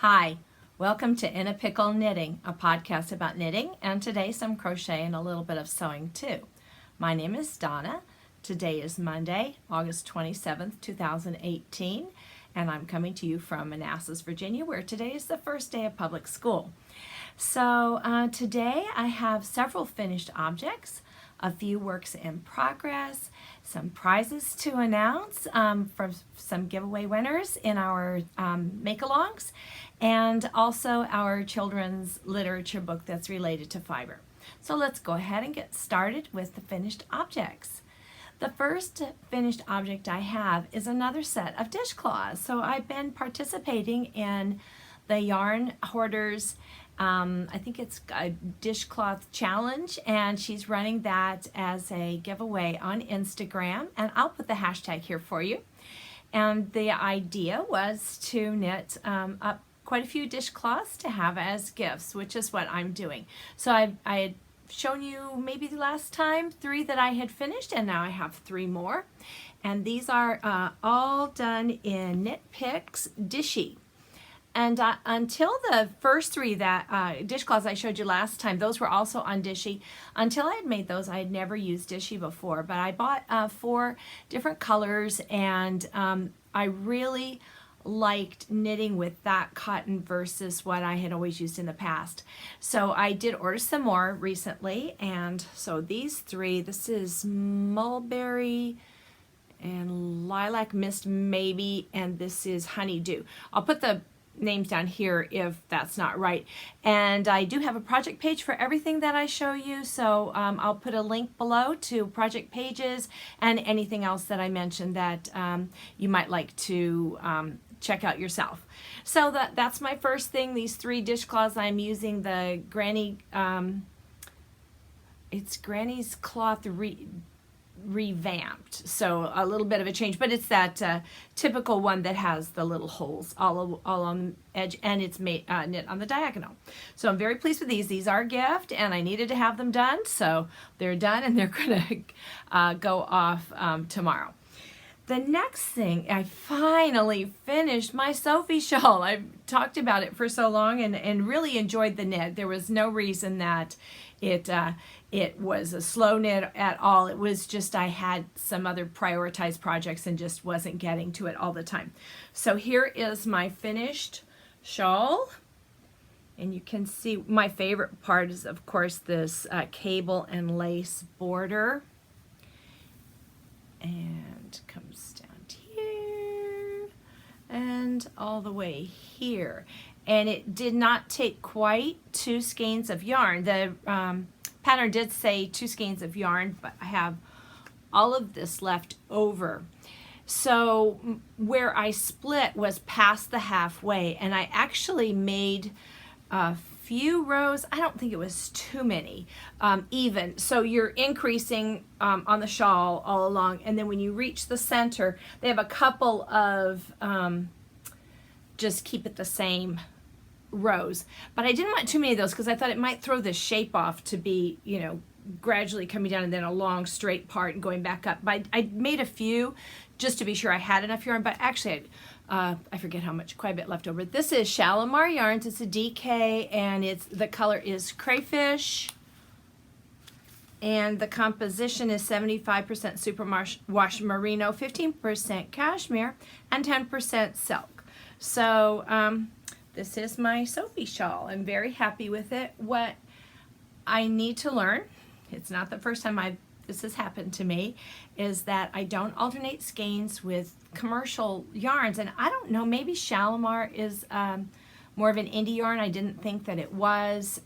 Hi, welcome to In a Pickle Knitting, a podcast about knitting, and today some crochet and a little bit of sewing too. My name is Donna. Today is Monday, August 27th, 2018, and I'm coming to you from Manassas, Virginia, where today is the first day of public school. So today I have several finished objects, a few works in progress, some prizes to announce from some giveaway winners in our make-alongs, and also our children's literature book that's related to fiber. So let's go ahead and get started with the finished objects. The first finished object I have is another set of dishcloths. So I've been participating in the Yarn Hoarders, I think it's a dishcloth challenge, and she's running that as a giveaway on Instagram, and I'll put the hashtag here for you. And the idea was to knit up quite a few dishcloths to have as gifts, which is what I'm doing. So I had shown you maybe the last time 3 that I had finished, and now I have 3 more. And these are all done in Knit Picks Dishy. And until the first 3 that dishcloths I showed you last time, those were also on Dishy. Until I had made those, I had never used Dishy before, but I bought 4 different colors, and I really liked knitting with that cotton versus what I had always used in the past. So I did order some more recently, and so these 3, this is Mulberry and Lilac Mist maybe, and this is Honeydew. I'll put the names down here if that's not right. And I do have a project page for everything that I show you, so I'll put a link below to project pages and anything else that I mentioned that you might like to check out yourself. So that's my first thing. These 3 dishcloths, I'm using the Granny, it's Granny's Cloth revamped, so a little bit of a change, but it's that typical one that has the little holes all on the edge, and it's made knit on the diagonal. So I'm very pleased with these. These are a gift, and I needed to have them done, so they're done, and they're gonna go off tomorrow. The next thing, I finally finished my Sophie shawl. I've talked about it for so long and really enjoyed the knit. There was no reason that it was a slow knit at all. It was just I had some other prioritized projects and just wasn't getting to it all the time. So here is my finished shawl. And you can see my favorite part is, of course, this cable and lace border. And comes down here and all the way here. And it did not take quite 2 skeins of yarn. The pattern did say 2 skeins of yarn, but I have all of this left over. So where I split was past the halfway, and I actually made a few rows. I don't think it was too many, even. So you're increasing on the shawl all along, and then when you reach the center, they have a couple of just keep it the same rows. But I didn't want too many of those because I thought it might throw the shape off to be, you know, gradually coming down and then a long straight part and going back up. But I made a few just to be sure I had enough yarn, but actually I forget how much, quite a bit left over. This is Shalimar Yarns. It's a DK, and the color is Crayfish, and the composition is 75% superwash merino, 15% cashmere, and 10% silk. So this is my Sophie shawl. I'm very happy with it. What I need to learn, it's not the first time this has happened to me, is that I don't alternate skeins with commercial yarns. And I don't know, maybe Shalimar is more of an indie yarn. I didn't think that it was.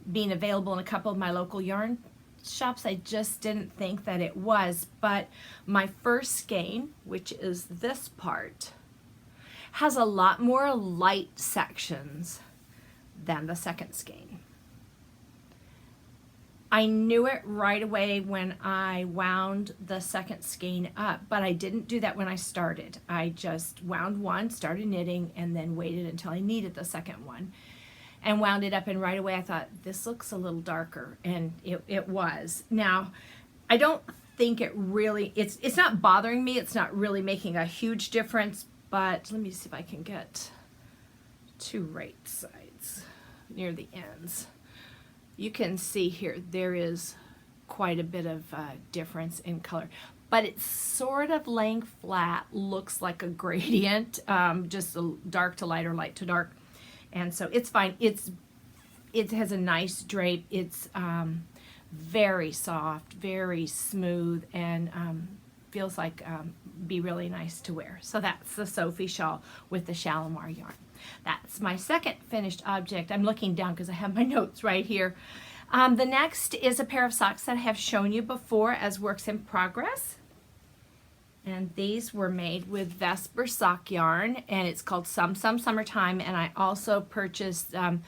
Being available in a couple of my local yarn shops, I just didn't think that it was. But my first skein, which is this part, has a lot more light sections than the second skein. I knew it right away when I wound the second skein up, but I didn't do that when I started. I just wound one, started knitting, and then waited until I needed the second one and wound it up, and right away I thought, this looks a little darker, and it was. Now, I don't think it really, it's not bothering me, it's not really making a huge difference, but let me see if I can get two right sides near the ends. You can see here there is quite a bit of difference in color, but it's sort of laying flat, looks like a gradient, just a dark to light or light to dark, and so it's fine. It has a nice drape. It's very soft, very smooth, and feels like be really nice to wear. So that's the Sophie shawl with the Shalimar yarn. That's my second finished object. I'm looking down because I have my notes right here. The next is a pair of socks that I have shown you before as works in progress. And these were made with Vesper sock yarn, and it's called Some Summertime. And I also purchased a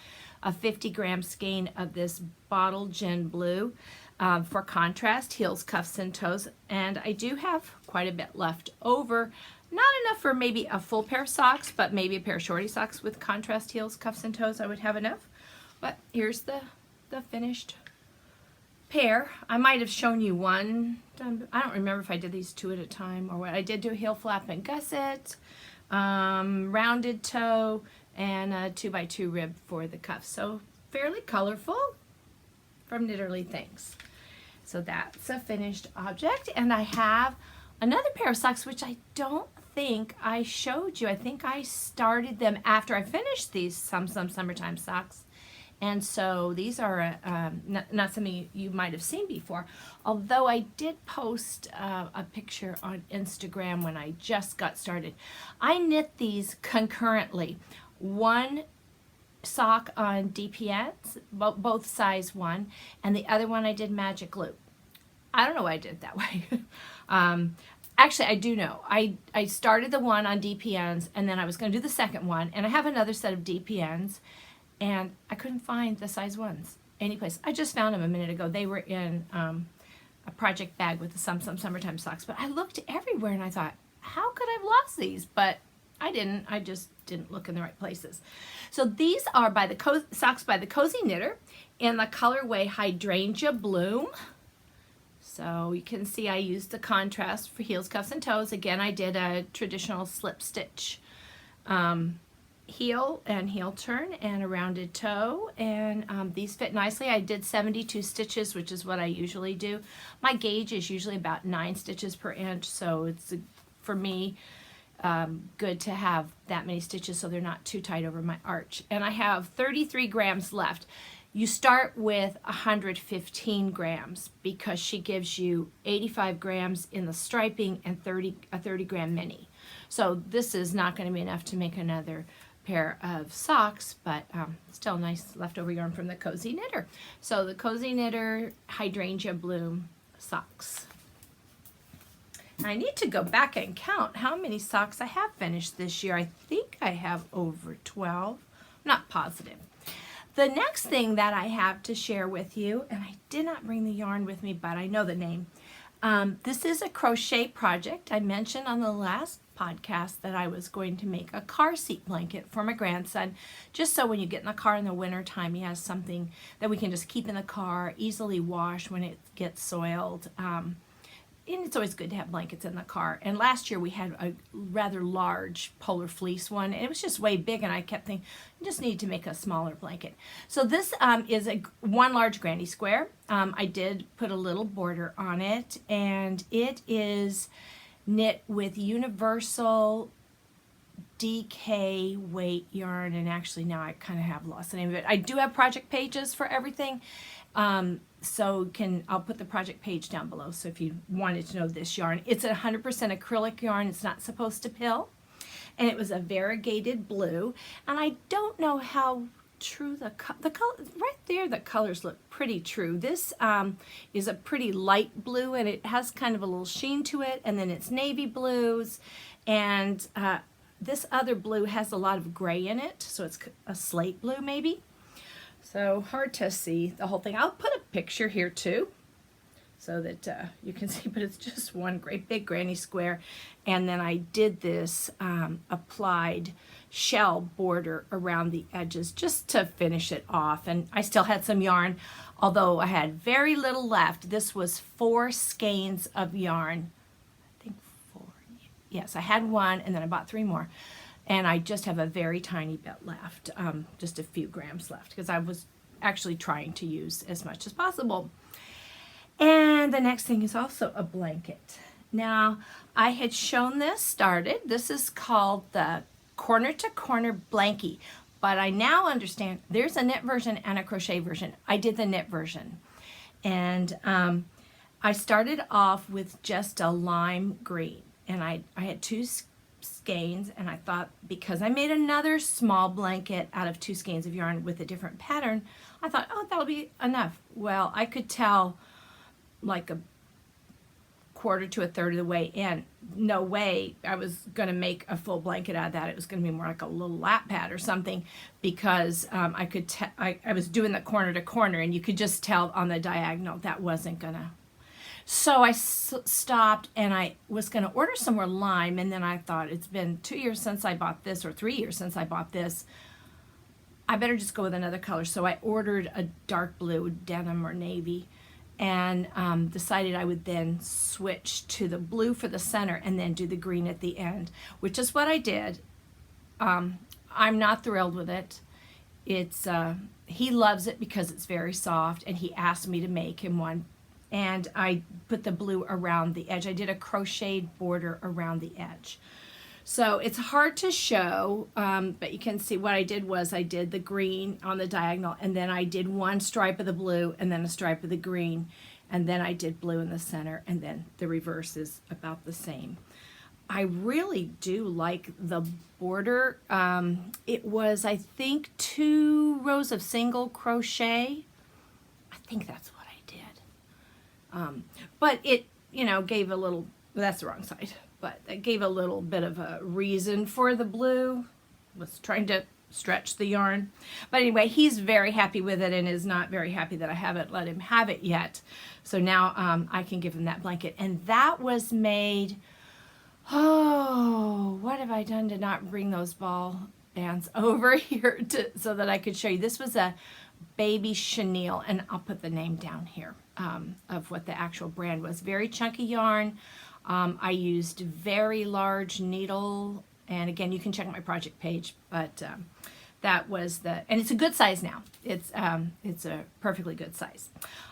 50-gram skein of this bottle gin blue for contrast, heels, cuffs, and toes. And I do have quite a bit left over. Not enough for maybe a full pair of socks, but maybe a pair of shorty socks with contrast heels, cuffs, and toes. I would have enough. But here's the finished pair. I might have shown you one. I don't remember if I did these two at a time or what. I did do a heel flap and gusset, rounded toe, and a 2x2 rib for the cuffs. So fairly colorful from Knitterly Things. So that's a finished object. And I have another pair of socks, which I don't think I showed you. I think I started them after I finished these Some Summertime socks. And so these are not something you might have seen before, although I did post a picture on Instagram when I just got started. I knit these concurrently. One sock on DPNs, both size 1, and the other one I did magic loop. I don't know why I did it that way. Actually, I do know. I started the one on DPNs, and then I was going to do the second one, and I have another set of DPNs, and I couldn't find the size 1s anyplace. I just found them a minute ago. They were in a project bag with the Some Summertime socks, but I looked everywhere, and I thought, how could I have lost these? But I didn't. I just didn't look in the right places. So these are by the socks by the Cozy Knitter in the colorway Hydrangea Bloom. So you can see I used the contrast for heels, cuffs, and toes. Again, I did a traditional slip stitch heel and heel turn and a rounded toe, and these fit nicely. I did 72 stitches, which is what I usually do. My gauge is usually about 9 stitches per inch, so it's for me good to have that many stitches so they're not too tight over my arch. And I have 33 grams left. You start with 115 grams because she gives you 85 grams in the striping and a 30 gram mini. So this is not going to be enough to make another pair of socks, but still nice leftover yarn from the Cozy Knitter. So the Cozy Knitter Hydrangea Bloom socks. I need to go back and count how many socks I have finished this year. I think I have over 12. Not positive. The next thing that I have to share with you, and I did not bring the yarn with me, but I know the name. This is a crochet project. I mentioned on the last podcast that I was going to make a car seat blanket for my grandson, just so when you get in the car in the winter time, he has something that we can just keep in the car, easily wash when it gets soiled. And it's always good to have blankets in the car. And last year we had a rather large polar fleece one, and it was just way big, and I kept thinking, I just need to make a smaller blanket. So this is one large granny square. I did put a little border on it, and it is knit with universal DK weight yarn, and actually now I kind of have lost the name of it. I do have project pages for everything. So I'll put the project page down below, so if you wanted to know this yarn. It's 100% acrylic yarn. It's not supposed to pill. And it was a variegated blue. And I don't know how true the color, right there the colors look pretty true. This is a pretty light blue, and it has kind of a little sheen to it, and then it's navy blues, and this other blue has a lot of gray in it, so it's a slate blue maybe. So hard to see the whole thing. I'll put a picture here too so that you can see, but it's just one great big granny square. And then I did this applied shell border around the edges just to finish it off. And I still had some yarn, although I had very little left. This was 4 skeins of yarn. I think 4. Yes, I had one, and then I bought 3 more. and I just have a very tiny bit left, just a few grams left, because I was actually trying to use as much as possible. And the next thing is also a blanket. Now, I had shown this started. This is called the corner to corner blankie, but I now understand there's a knit version and a crochet version. I did the knit version, and I started off with just a lime green, and I had 2 skeins, and I thought, because I made another small blanket out of 2 skeins of yarn with a different pattern, I thought, oh, that'll be enough. Well, I could tell like a quarter to a third of the way in, no way I was going to make a full blanket out of that. It was going to be more like a little lap pad or something, because I was doing the corner to corner, and you could just tell on the diagonal that wasn't going to. So I stopped, and I was going to order some more lime, and then I thought, it's been 2 years since I bought this, or 3 years since I bought this. I better just go with another color. So I ordered a dark blue, denim or navy, and decided I would then switch to the blue for the center and then do the green at the end, which is what I did. I'm not thrilled with it. It's he loves it because it's very soft, and he asked me to make him one, and I put the blue around the edge. I did a crocheted border around the edge. So it's hard to show, but you can see what I did was I did the green on the diagonal, and then I did 1 stripe of the blue and then a stripe of the green, and then I did blue in the center, and then the reverse is about the same. I really do like the border. It was, I think, 2 rows of single crochet. I think that's what I did. But it, gave a little, that's the wrong side. But it gave a little bit of a reason for the blue. Was trying to stretch the yarn. But anyway, he's very happy with it, and is not very happy that I haven't let him have it yet. So now I can give him that blanket. And that was made, oh, what have I done to not bring those ball bands over here so that I could show you? This was a baby chenille, and I'll put the name down here of what the actual brand was. Very chunky yarn. I used very large needle, and again, you can check my project page, but that was and it's a good size now. It's a perfectly good size.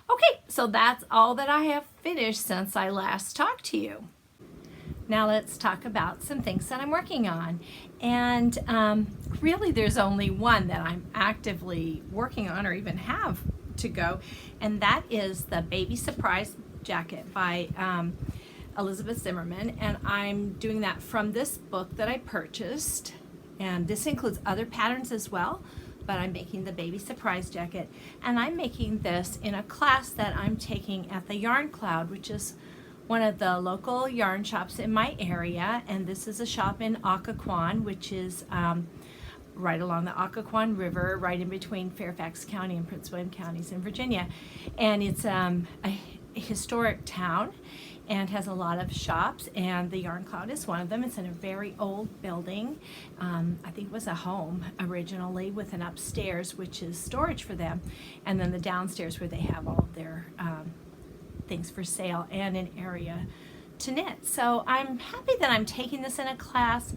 Okay, so that's all that I have finished since I last talked to you. Now let's talk about some things that I'm working on. And really there's only one that I'm actively working on, or even have to go, and that is the Baby Surprise Jacket by Elizabeth Zimmerman, and I'm doing that from this book that I purchased, and this includes other patterns as well, but I'm making the Baby Surprise Jacket, and I'm making this in a class that I'm taking at the Yarn Cloud, which is one of the local yarn shops in my area, and this is a shop in Occoquan, which is right along the Occoquan River, right in between Fairfax County and Prince William counties in Virginia, and it's a historic town and has a lot of shops, and the Yarn Cloud is one of them. It's in a very old building. I think it was a home originally, with an upstairs which is storage for them, and then the downstairs where they have all of their things for sale, and an area to knit. So I'm happy that I'm taking this in a class,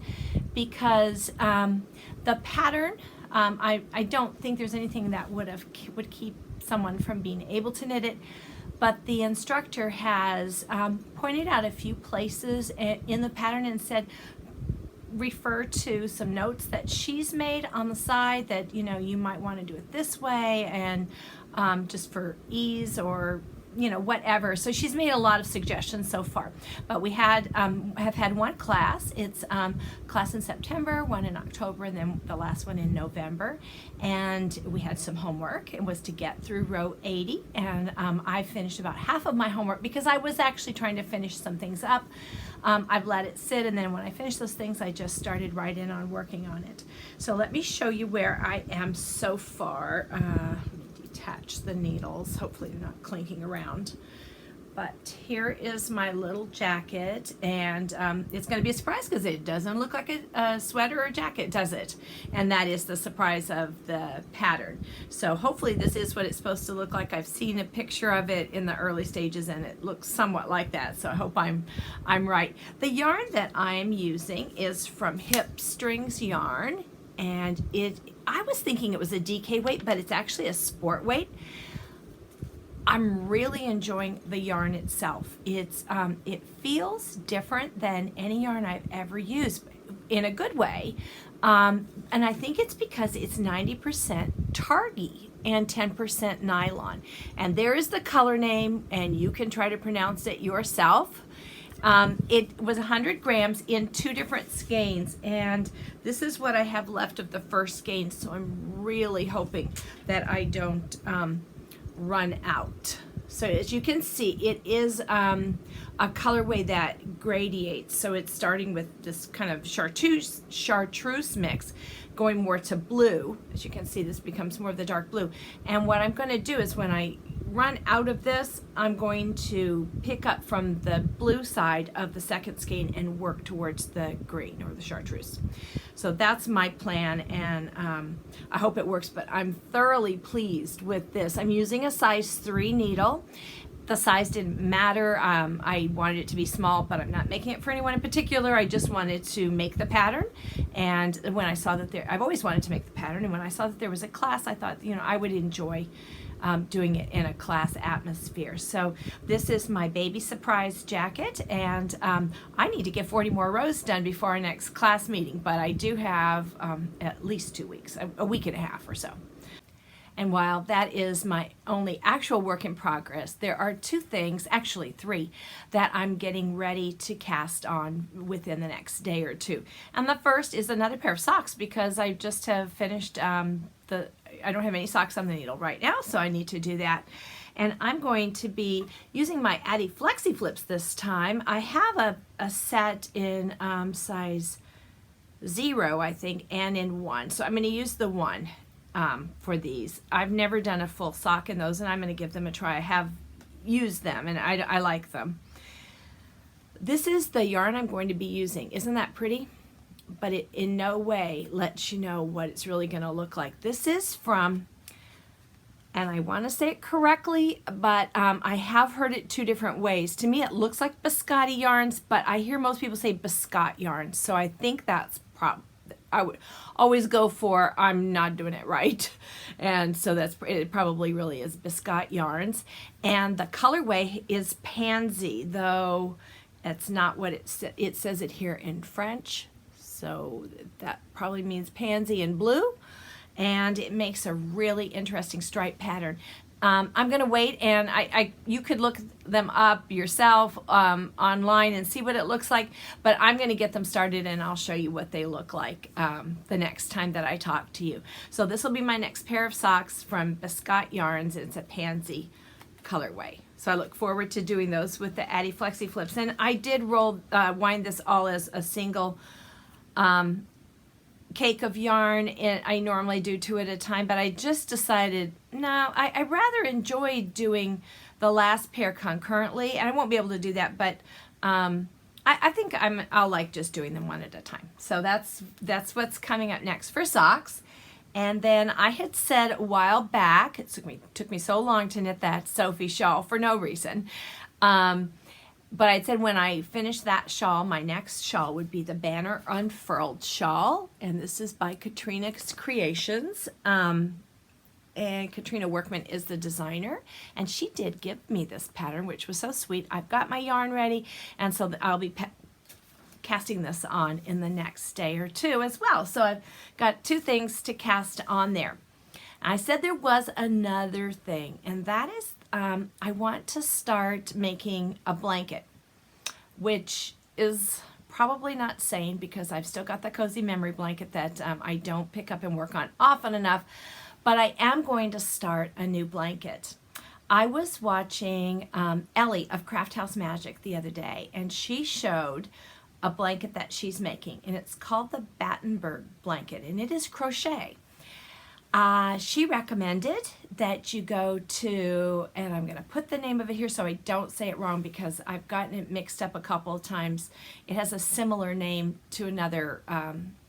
because the pattern, I don't think there's anything that would keep someone from being able to knit it. But the instructor has pointed out a few places in the pattern and said, refer to some notes that she's made on the side that, you might want to do it this way, and just for ease, or whatever. So she's made a lot of suggestions so far. But we have had one class. It's class in September, one in October, and then the last one in November. And we had some homework. It was to get through row 80, and I finished about half of my homework because I was actually trying to finish some things up. I've let it sit, and then when I finished those things, I just started right in on working on it. So let me show you where I am so far. Attach the needles. Hopefully they're not clinking around. But here is my little jacket, and it's going to be a surprise because it doesn't look like a sweater or jacket, does it? And that is the surprise of the pattern. So hopefully this is what it's supposed to look like. I've seen a picture of it in the early stages, and it looks somewhat like that. So I hope I'm right. The yarn that I'm using is from Hip Strings yarn, and I was thinking it was a DK weight, but it's actually a sport weight. I'm really enjoying the yarn itself. It feels different than any yarn I've ever used in a good way. And I think it's because it's 90% targy and 10% nylon. And there is the color name, and you can try to pronounce it yourself. It was 100 grams in 2 different skeins, and this is what I have left of the first skein, so I'm really hoping that I don't run out. So as you can see, it is a colorway that gradiates. So it's starting with this kind of chartreuse mix, going more to blue. As you can see, this becomes more of the dark blue. And what I'm going to do is when I run out of this, I'm going to pick up from the blue side of the second skein and work towards the green or the chartreuse. So that's my plan, and I hope it works, but I'm thoroughly pleased with this. I'm using a size 3 needle. The size didn't matter. I wanted it to be small, but I'm not making it for anyone in particular. I just wanted to make the pattern, and when I saw that I've always wanted to make the pattern, and when I saw that there was a class, I thought, I would enjoy doing it in a class atmosphere. So this is my baby surprise jacket, and I need to get 40 more rows done before our next class meeting, but I do have at least 2 weeks, a week and a half or so. And while that is my only actual work in progress, there are 2 things, actually 3, that I'm getting ready to cast on within the next day or 2. And the first is another pair of socks, because I just have finished I don't have any socks on the needle right now, so I need to do that. And I'm going to be using my Addy Flexi Flips this time. I have a set in size 0, I think, and in 1. So I'm going to use the 1 for these. I've never done a full sock in those, and I'm going to give them a try. I have used them, and I like them. This is the yarn I'm going to be using. Isn't that pretty? But it in no way lets you know what it's really going to look like. This is from, and I want to say it correctly, but I have heard it 2 different ways. To me, it looks like biscotti yarns, but I hear most people say biscotte yarns, so I think that's I would always go for I'm not doing it right, and so it probably really is biscotte yarns. And the colorway is pansy, though that's not what it says it here in French. So that probably means pansy and blue, and it makes a really interesting stripe pattern. I'm going to wait, and you could look them up yourself online and see what it looks like, but I'm going to get them started, and I'll show you what they look like the next time that I talk to you. So this will be my next pair of socks from Biscotte Yarns. It's a pansy colorway. So I look forward to doing those with the Addy Flexi Flips. And I did wind this all as a single cake of yarn, and I normally do 2 at a time, but I just decided, no, I rather enjoy doing the last pair concurrently, and I won't be able to do that, but I think I'll like just doing them 1 at a time. So that's what's coming up next for socks. And then I had said a while back, it took me so long to knit that Sophie shawl for no reason, but I said when I finish that shawl, my next shawl would be the Banner Unfurled shawl. And this is by Katrina's Creations. And Katrina Workman is the designer. And she did give me this pattern, which was so sweet. I've got my yarn ready. And so I'll be casting this on in the next day or 2 as well. So I've got 2 things to cast on there. I said there was another thing, and that is I want to start making a blanket, which is probably not sane because I've still got the cozy memory blanket that I don't pick up and work on often enough, but I am going to start a new blanket. I was watching Ellie of Craft House Magic the other day, and she showed a blanket that she's making, and it's called the Battenberg blanket, and it is crochet. She recommended that you go to, and I'm going to put the name of it here so I don't say it wrong because I've gotten it mixed up a couple of times. It has a similar name to another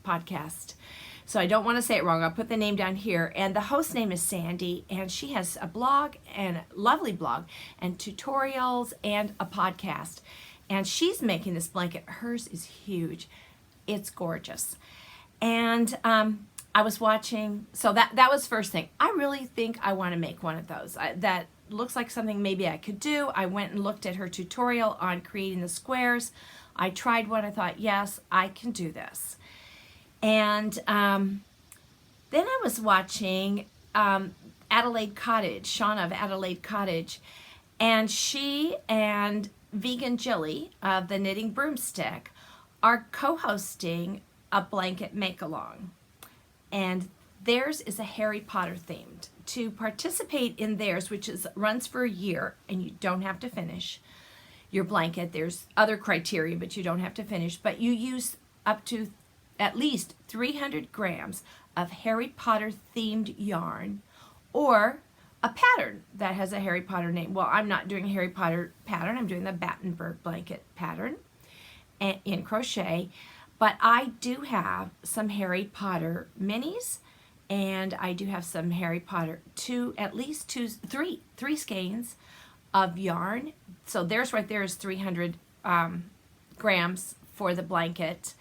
podcast. So I don't want to say it wrong. I'll put the name down here. And the host name is Sandy, and she has a blog, and a lovely blog, and tutorials, and a podcast. And she's making this blanket. Hers is huge. It's gorgeous. And I was watching, so that was first thing. I really think I want to make one of those. That looks like something maybe I could do. I went and looked at her tutorial on creating the squares. I tried one. I thought, yes, I can do this. And then I was watching Adelaide Cottage, Shauna of Adelaide Cottage, and she and Vegan Jilly of the Knitting Broomstick are co-hosting a blanket make-along. And theirs is a Harry Potter themed. To participate in theirs, which runs for a year, and you don't have to finish your blanket. There's other criteria, but you don't have to finish. But you use up to at least 300 grams of Harry Potter themed yarn, or a pattern that has a Harry Potter name. Well, I'm not doing a Harry Potter pattern. I'm doing the Battenberg blanket pattern in crochet. But I do have some Harry Potter minis, and I do have some Harry Potter, three skeins of yarn. So there's right there is 300 grams for the blanket.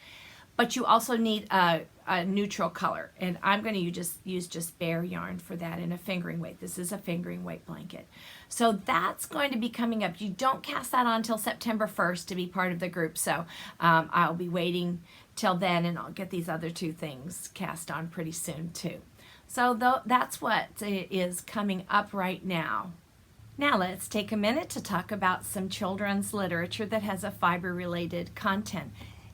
But you also need a neutral color, and I'm going to use just bare yarn for that in a fingering weight. This is a fingering weight blanket. So that's going to be coming up. You don't cast that on until September 1st to be part of the group, so I'll be waiting till then, and I'll get these other two things cast on pretty soon too. So that's what is coming up right now. Now let's take a minute to talk about some children's literature that has a fiber-related content.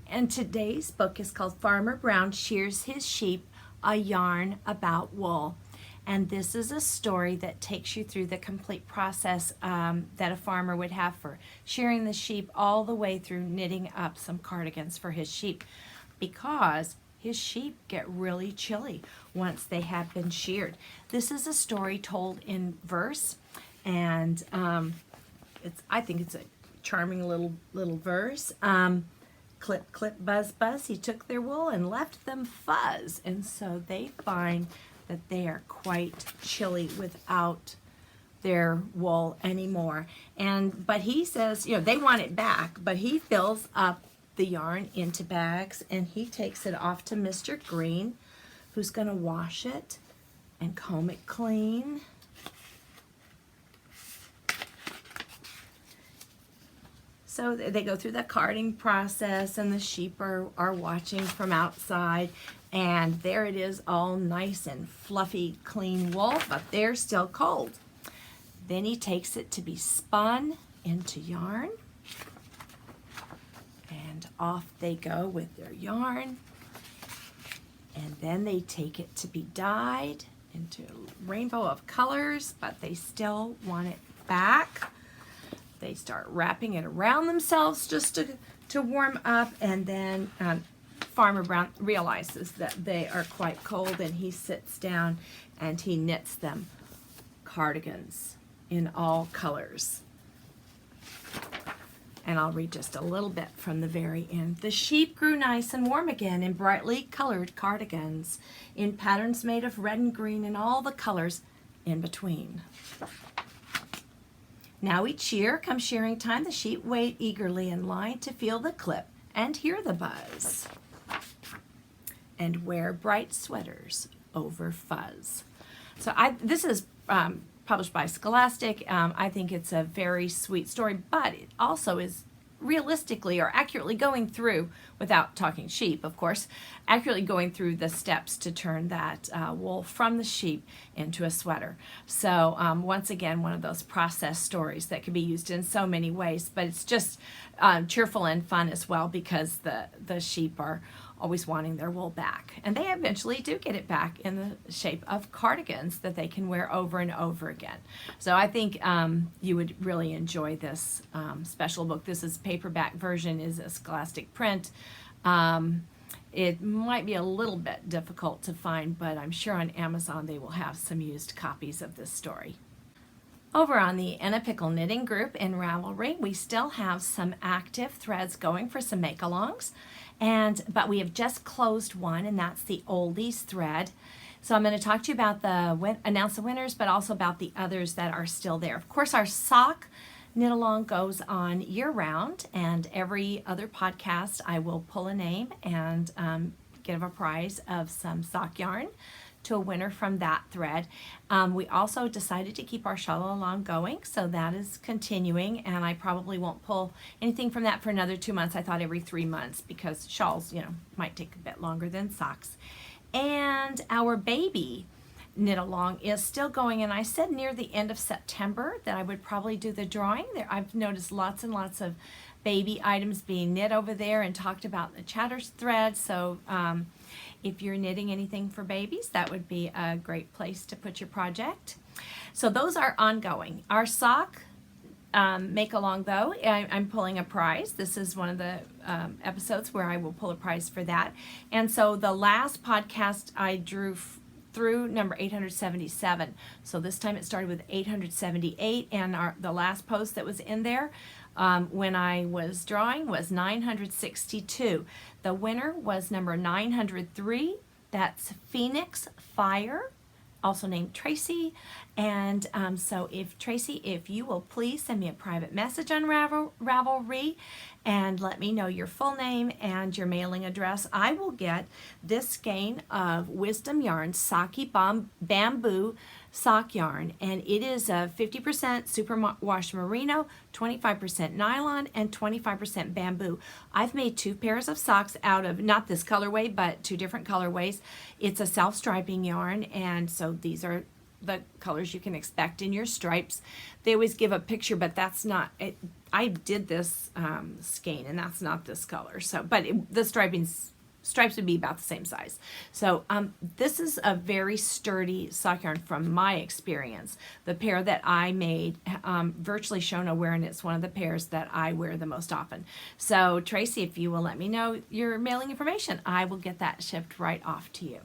And today's book is called Farmer Brown Shears His Sheep, A Yarn About Wool. And this is a story that takes you through the complete process that a farmer would have for shearing the sheep, all the way through knitting up some cardigans for his sheep, because his sheep get really chilly once they have been sheared. This is a story told in verse, and I think it's a charming little verse. Clip, clip, buzz, buzz, he took their wool and left them fuzz. And so they find that they are quite chilly without their wool anymore. But he says, they want it back, but he fills up the yarn into bags, and he takes it off to Mr. Green, who's going to wash it and comb it clean. So they go through the carding process, and the sheep are watching from outside, and there it is, all nice and fluffy, clean wool, but they're still cold. Then he takes it to be spun into yarn, and off they go with their yarn, and then they take it to be dyed into a rainbow of colors, but they still want it back. They start wrapping it around themselves just to warm up, and then Farmer Brown realizes that they are quite cold, and he sits down and he knits them cardigans in all colors. And I'll read just a little bit from the very end. The sheep grew nice and warm again in brightly colored cardigans, in patterns made of red and green, and all the colors in between. Now each year, come shearing time, the sheep wait eagerly in line to feel the clip and hear the buzz, and wear bright sweaters over fuzz. So this is published by Scholastic. I think it's a very sweet story, but it also is realistically or accurately going through, without talking sheep, of course, accurately going through the steps to turn that wool from the sheep into a sweater. So once again, one of those process stories that can be used in so many ways, but it's just cheerful and fun as well, because the sheep are always wanting their wool back. And they eventually do get it back in the shape of cardigans that they can wear over and over again. So I think you would really enjoy this special book. This is paperback version, is a Scholastic print. It might be a little bit difficult to find, but I'm sure on Amazon they will have some used copies of this story. Over on the In a Pickle knitting group in Ravelry, we still have some active threads going for some make-alongs, but we have just closed one, and that's the oldies thread. So I'm going to talk to you about announce the winners, but also about the others that are still there. Of course, our sock knit along goes on year-round, and every other podcast I will pull a name and give a prize of some sock yarn to a winner from that thread. We also decided to keep our shawl along going, so that is continuing, and I probably won't pull anything from that for another 2 months. I thought every 3 months, because shawls, might take a bit longer than socks. And our baby knit along is still going, and I said near the end of September that I would probably do the drawing. I've noticed lots and lots of baby items being knit over there and talked about the chatter thread, so if you're knitting anything for babies, that would be a great place to put your project. So those are ongoing. Our sock make along, though, I'm pulling a prize. This is one of the episodes where I will pull a prize for that. And so the last podcast I drew through number 877. So this time it started with 878, and the last post that was in there when I was drawing was 962. The winner was number 903. That's Phoenix Fire, also named Tracy. And so Tracy, if you will please send me a private message on Ravelry and let me know your full name and your mailing address, I will get this skein of Wisdom Yarn Saki Bamboo sock yarn, and it is a 50% superwash merino, 25% nylon, and 25% bamboo. I've made 2 pairs of socks out of, not this colorway, but 2 different colorways. It's a self-striping yarn, and so these are the colors you can expect in your stripes. They always give a picture, but that's not it. I did this skein, and that's not this color. So, but the stripes would be about the same size. So this is a very sturdy sock yarn from my experience. The pair that I made, virtually Shona wear, and it's one of the pairs that I wear the most often. So Tracy, if you will let me know your mailing information, I will get that shipped right off to you.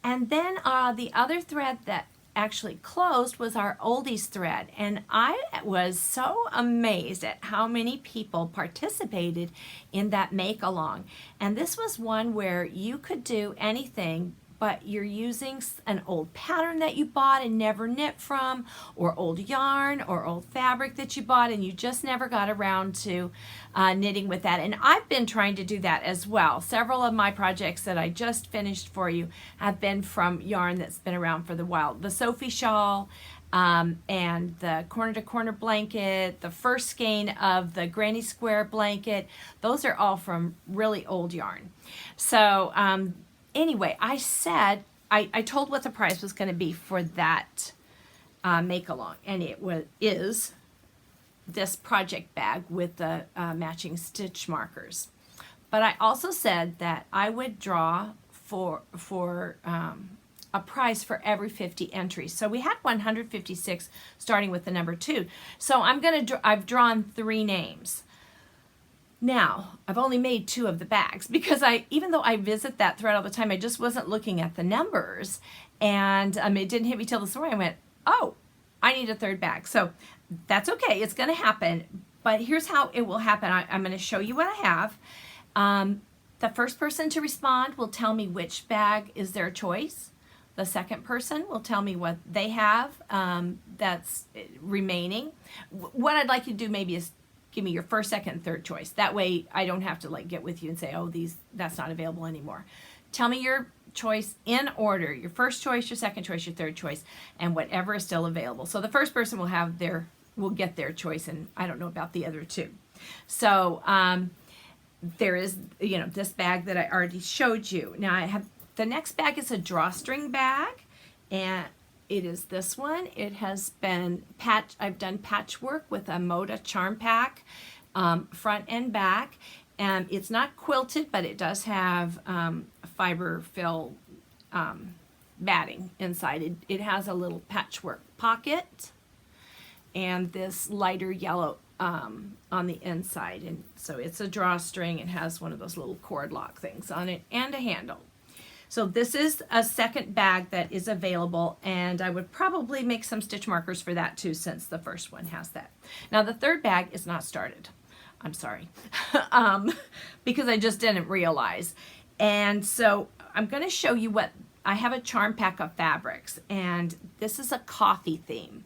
And then the other thread that actually closed was our oldies thread, and I was so amazed at how many people participated in that make along. And this was one where you could do anything, but you're using an old pattern that you bought and never knit from, or old yarn or old fabric that you bought and you just never got around to knitting with that. And I've been trying to do that as well. Several of my projects that I just finished for you have been from yarn that's been around for the while. The Sophie shawl, and the corner to corner blanket, the first skein of the granny square blanket, those are all from really old yarn. So anyway, I said, I told what the price was going to be for that make along, and it is this project bag with the matching stitch markers. But I also said that I would draw for a prize for every 50 entries. So we had 156 starting with the number 2. So I've drawn 3 names. Now, I've only made 2 of the bags because even though I visit that thread all the time, I just wasn't looking at the numbers, and it didn't hit me till this morning. I went, oh, I need a 3rd bag. So that's okay. It's going to happen. But here's how it will happen. I'm going to show you what I have. The first person to respond will tell me which bag is their choice. The second person will tell me what they have that's remaining. What I'd like you to do maybe is give me your first, second, and third choice. That way I don't have to get with you and say, oh, that's not available anymore. Tell me your choice in order. Your first choice, your second choice, your third choice, and whatever is still available. So the first person will get their choice, and I don't know about the other 2. So there is, this bag that I already showed you. Now I have, the next bag is a drawstring bag, and it is this one. It has been I've done patchwork with a Moda charm pack, front and back, and it's not quilted, but it does have fiber fill batting inside. It has a little patchwork pocket and this lighter yellow on the inside, and so it's a drawstring. It has one of those little cord lock things on it and a handle. So this is a second bag that is available, and I would probably make some stitch markers for that too, since the first one has that. Now the third bag is not started. I'm sorry, because I just didn't realize. And so I'm going to show you what I have. A charm pack of fabrics, and this is a coffee theme.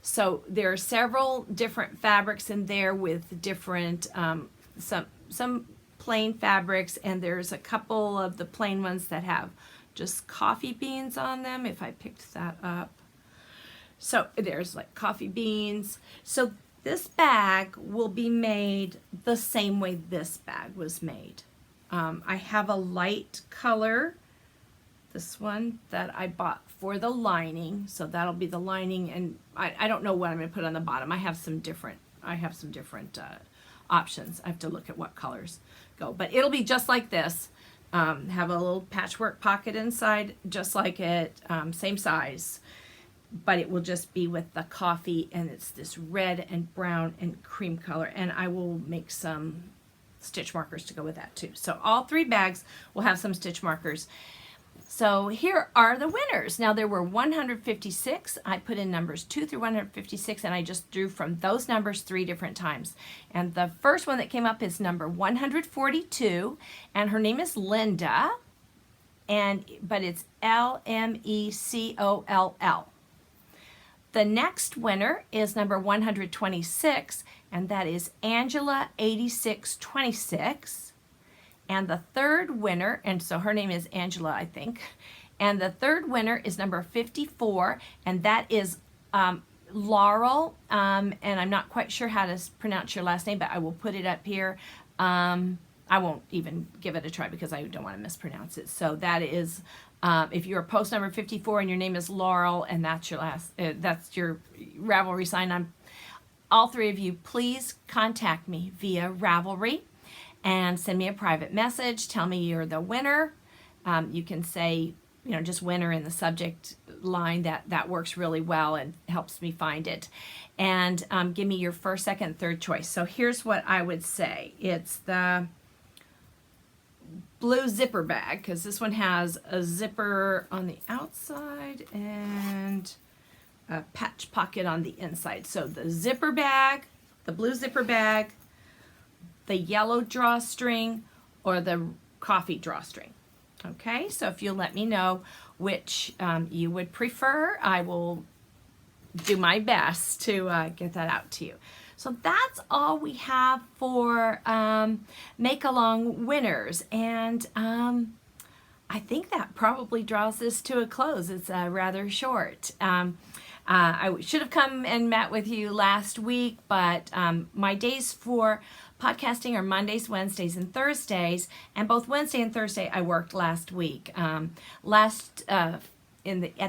So there are several different fabrics in there with different, some plain fabrics, and there's a couple of the plain ones that have just coffee beans on them, if I picked that up. So there's like coffee beans. So this bag will be made the same way this bag was made. I have a light color, this one, that I bought for the lining. So that'll be the lining, and I don't know what I'm going to put on the bottom. I have some different options. I have to look at what colors go, but it'll be just like this. Have a little patchwork pocket inside, just like it, same size, but it will just be with the coffee, and it's this red and brown and cream color, and I will make some stitch markers to go with that too. So all three bags will have some stitch markers. So here are the winners. Now there were 156. I put in numbers 2 through 156, and I just drew from those numbers 3 different times. And the first one that came up is number 142, and her name is Linda, but it's L-M-E-C-O-L-L. The next winner is number 126, and that is Angela 8626. And the third winner, and so her name is Angela, I think, and the third winner is number 54, and that is Laurel, and I'm not quite sure how to pronounce your last name, but I will put it up here. I won't even give it a try because I don't want to mispronounce it. So that is, if you're post number 54 and your name is Laurel, and that's your that's your Ravelry sign, all three of you, please contact me via Ravelry and send me a private message. Tell me you're the winner. You can say, just winner in the subject line. That works really well and helps me find it. And give me your first, second, third choice. So here's what I would say. It's the blue zipper bag, because this one has a zipper on the outside and a patch pocket on the inside. So the zipper bag, the blue zipper bag, the yellow drawstring, or the coffee drawstring. Okay, so if you'll let me know which you would prefer, I will do my best to get that out to you. So that's all we have for make-along winners, and I think that probably draws this to a close. It's rather short. I should have come and met with you last week, but my days for podcasting are Mondays, Wednesdays, and Thursdays, and both Wednesday and Thursday I worked last week. At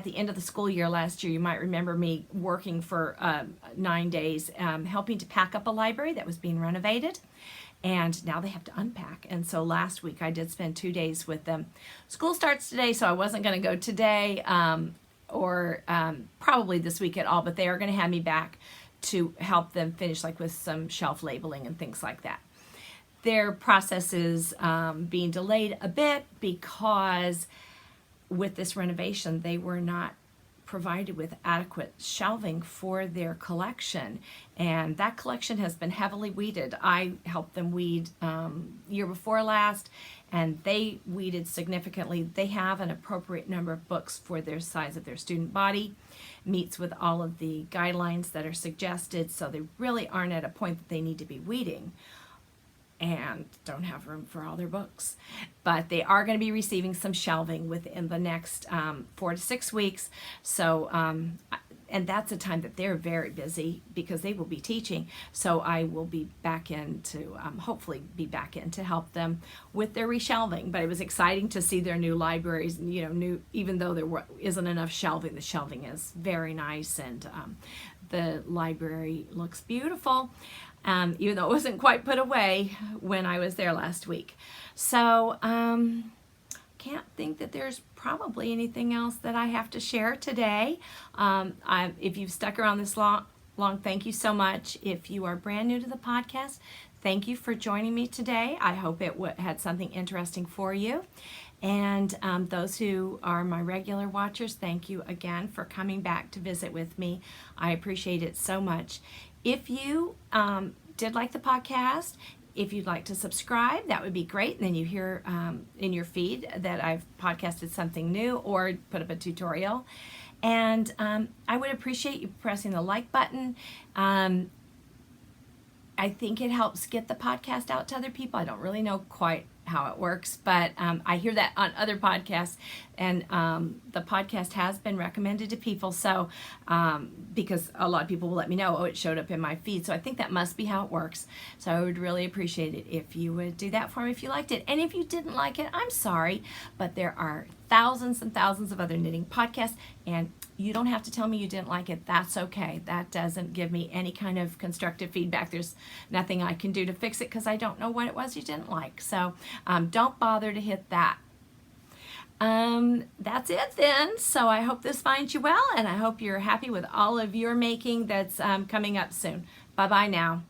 the end of the school year last year, you might remember me working for 9 days, helping to pack up a library that was being renovated, and now they have to unpack. And so last week I did spend 2 days with them. School starts today, so I wasn't going to go today or probably this week at all, but they are going to have me back to help them finish, like with some shelf labeling and things like that. Their process is being delayed a bit because with this renovation, they were not provided with adequate shelving for their collection, and that collection has been heavily weeded. I helped them weed year before last, and they weeded significantly. They have an appropriate number of books for their size of their student body, meets with all of the guidelines that are suggested, so they really aren't at a point that they need to be weeding and don't have room for all their books. But they are going to be receiving some shelving within the next 4 to 6 weeks. So, and that's a time that they're very busy because they will be teaching. So I will be back in to, hopefully be back in to help them with their reshelving. But it was exciting to see their new libraries, even though there isn't enough shelving, the shelving is very nice, and the library looks beautiful. Even though it wasn't quite put away when I was there last week. So can't think that there's probably anything else that I have to share today. If you've stuck around this long long thank you so much. If you are brand new to the podcast, thank you for joining me today. I hope it had something interesting for you. And those who are my regular watchers, thank you again for coming back to visit with me. I appreciate it so much. If you did like the podcast, if you'd like to subscribe, that would be great. And then you hear in your feed that I've podcasted something new or put up a tutorial. And I would appreciate you pressing the like button. I think it helps get the podcast out to other people. I don't really know quite how it works, but I hear that on other podcasts, and the podcast has been recommended to people, so because a lot of people will let me know, oh, it showed up in my feed, so I think that must be how it works. So I would really appreciate it if you would do that for me if you liked it. And if you didn't like it, I'm sorry, but there are thousands and thousands of other knitting podcasts, and you don't have to tell me you didn't like it. That's okay. That doesn't give me any kind of constructive feedback. There's nothing I can do to fix it because I don't know what it was you didn't like. So don't bother to hit that. That's it then. So I hope this finds you well, and I hope you're happy with all of your making that's coming up soon. Bye-bye now.